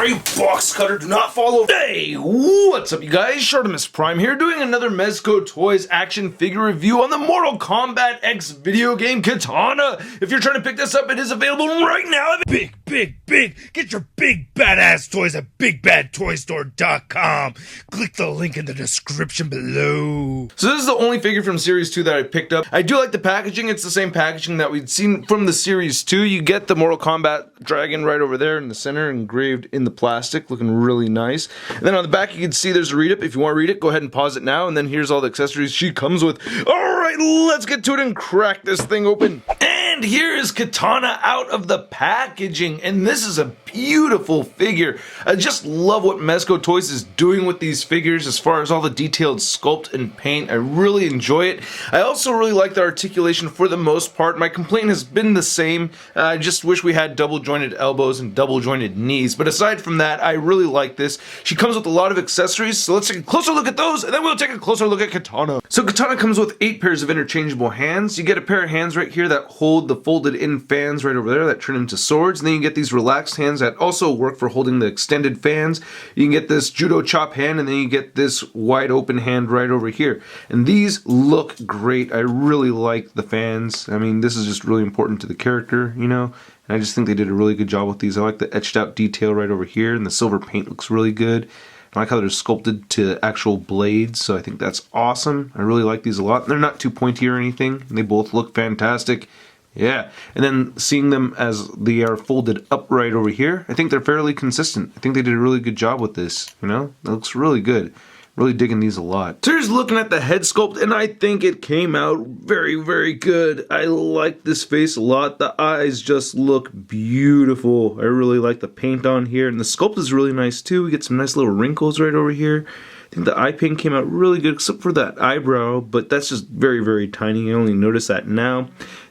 sorry, box cutter, do not follow. Hey, what's up you guys? ShartimusPrime here, doing another Mezco Toyz action figure review on the Mortal Kombat X video game Kitana. If you're trying to pick this up, it is available right now. Big. Get your big badass toys at BigBadToyStore.com. Click the link in the description below. So this is the only figure from Series 2 that I picked up. I do like the packaging. It's the same packaging that we'd seen from the Series 2. You get the Mortal Kombat dragon right over there in the center, engraved in the plastic, looking really nice. And then on the back you can see there's a read-up. If you want to read it, go ahead and pause it now. And then here's all the accessories she comes with. Alright, let's get to it and crack this thing open. And here is Kitana out of the packaging, and this is a beautiful figure. I just love what Mezco Toyz is doing with these figures as far as all the detailed sculpt and paint. I really enjoy it. I also really like the articulation for the most part. My complaint has been the same. I just wish we had double jointed elbows and double jointed knees, but aside from that, I really like this. She comes with a lot of accessories, so let's take a closer look at those, and then we'll take a closer look at Kitana. So Kitana comes with 8 pairs of interchangeable hands. You get a pair of hands right here that hold the folded in fans right over there that turn into swords, and then you get these relaxed hands that also work for holding the extended fans. You can get this judo chop hand, and then you get this wide open hand right over here. And these look great. I really like the fans. I mean, this is just really important to the character, you know, and I just think they did a really good job with these. I like the etched out detail right over here, and the silver paint looks really good. I like how they're sculpted to actual blades, so I think that's awesome. I really like these a lot. They're not too pointy or anything. They both look fantastic. Yeah, and then seeing them as they are folded upright over here, I think they're fairly consistent. I think they did a really good job with this, you know? It looks really good. Really digging these a lot. So here's looking at the head sculpt, and I think it came out very good. I like this face a lot. The eyes just look beautiful. I really like the paint on here, and the sculpt is really nice too. We get some nice little wrinkles right over here. I think the eye paint came out really good, except for that eyebrow, but that's just very tiny. I only noticed that now.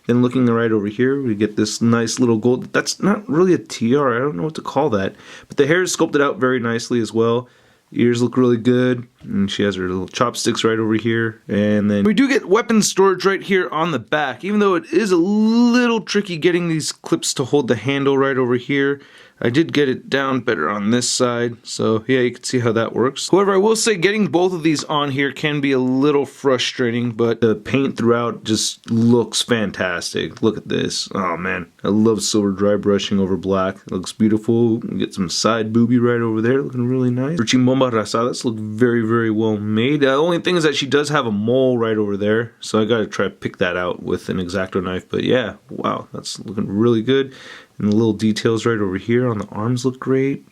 Then looking right over here, we get this nice little gold. That's not really a tiara. I don't know what to call that. But the hair is sculpted out very nicely as well. Ears look really good, and she has her little chopsticks right over here. And then we do get weapon storage right here on the back, even though it is a little tricky getting these clips to hold the handle right over here. I did get it down better on this side, so yeah, you can see how that works. However, I will say getting both of these on here can be a little frustrating, but the paint throughout just looks fantastic. Look at this. Oh man, I love silver dry brushing over black. It looks beautiful. We get some side boobie right over there, looking really nice. Her chimbomba rasadas look very well made. The only thing is that she does have a mole right over there, so I gotta try to pick that out with an X-Acto knife, but yeah, wow, that's looking really good. And the little details right over here on the arms look great.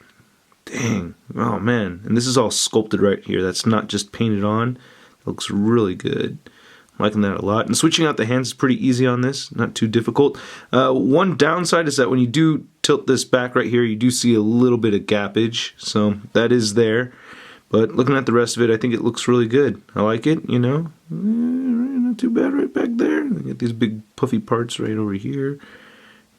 Dang. Oh man. And this is all sculpted right here. That's not just painted on. It looks really good. I'm liking that a lot. And switching out the hands is pretty easy on this. Not too difficult. One downside is that when you do tilt this back right here, you do see a little bit of gappage. So that is there. But looking at the rest of it, I think it looks really good. I like it, you know. Not too bad right back there. You get these big puffy parts right over here.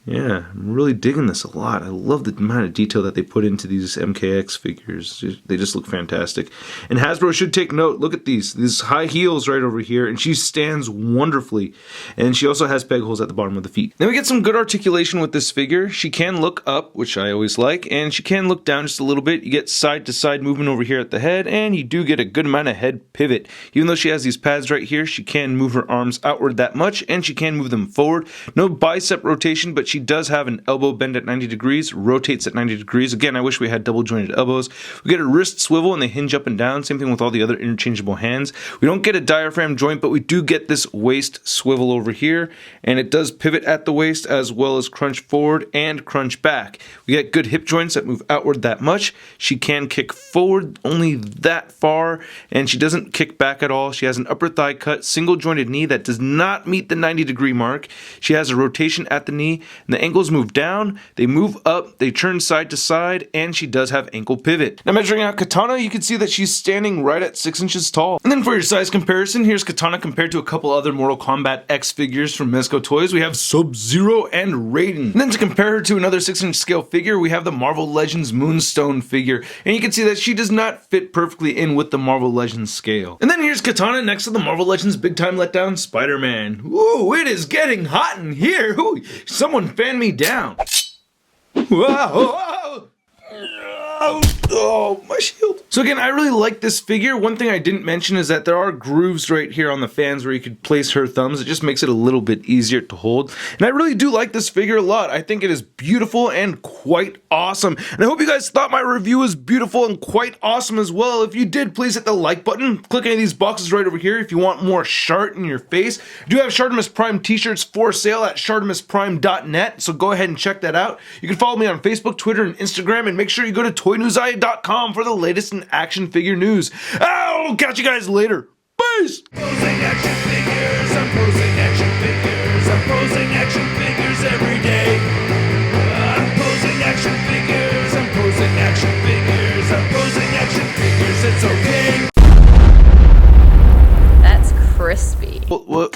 Yeah, I'm really digging this a lot. I love the amount of detail that they put into these MKX figures. They just look fantastic. And Hasbro should take note. Look at these high heels right over here, and she stands wonderfully. And she also has peg holes at the bottom of the feet. Then we get some good articulation with this figure. She can look up, which I always like, and she can look down just a little bit. You get side to side movement over here at the head, and you do get a good amount of head pivot. Even though she has these pads right here, she can move her arms outward that much, and she can move them forward. No bicep rotation, but she does have an elbow bend at 90 degrees, rotates at 90 degrees. Again, I wish we had double jointed elbows. We get a wrist swivel and they hinge up and down. Same thing with all the other interchangeable hands. We don't get a diaphragm joint, but we do get this waist swivel over here, and it does pivot at the waist as well as crunch forward and crunch back. We get good hip joints that move outward that much. She can kick forward only that far, and she doesn't kick back at all. She has an upper thigh cut, single jointed knee that does not meet the 90-degree mark. She has a rotation at the knee, and the ankles move down, they move up, they turn side to side, and she does have ankle pivot. Now measuring out Kitana, you can see that she's standing right at 6 inches tall. And then for your size comparison, here's Kitana compared to a couple other Mortal Kombat X figures from Mezco Toyz. We have Sub-Zero and Raiden. And then to compare her to another 6-inch scale figure, we have the Marvel Legends Moonstone figure. And you can see that she does not fit perfectly in with the Marvel Legends scale. And then here's Kitana next to the Marvel Legends Big Time Letdown Spider-Man. Ooh, it is getting hot in here. Ooh, someone fan me down. Whoa. Oh, my shield. So again, I really like this figure. One thing I didn't mention is that there are grooves right here on the fans where you could place her thumbs. It just makes it a little bit easier to hold. And I really do like this figure a lot. I think it is beautiful and quite awesome. And I hope you guys thought my review was beautiful and quite awesome as well. If you did, please hit the like button. Click any of these boxes right over here if you want more Shart in your face. I do have Shartimus Prime t-shirts for sale at ShartimusPrime.net, so go ahead and check that out. You can follow me on Facebook, Twitter, and Instagram, and make sure you go to ToyNewsIA.com for the latest in action figure news. I'll catch you guys later. Peace! Posing action figures, I'm posing action figures, I'm posing action figures every day. I'm posing action figures, I'm posing action figures, I'm posing action figures, it's okay. That's crispy. What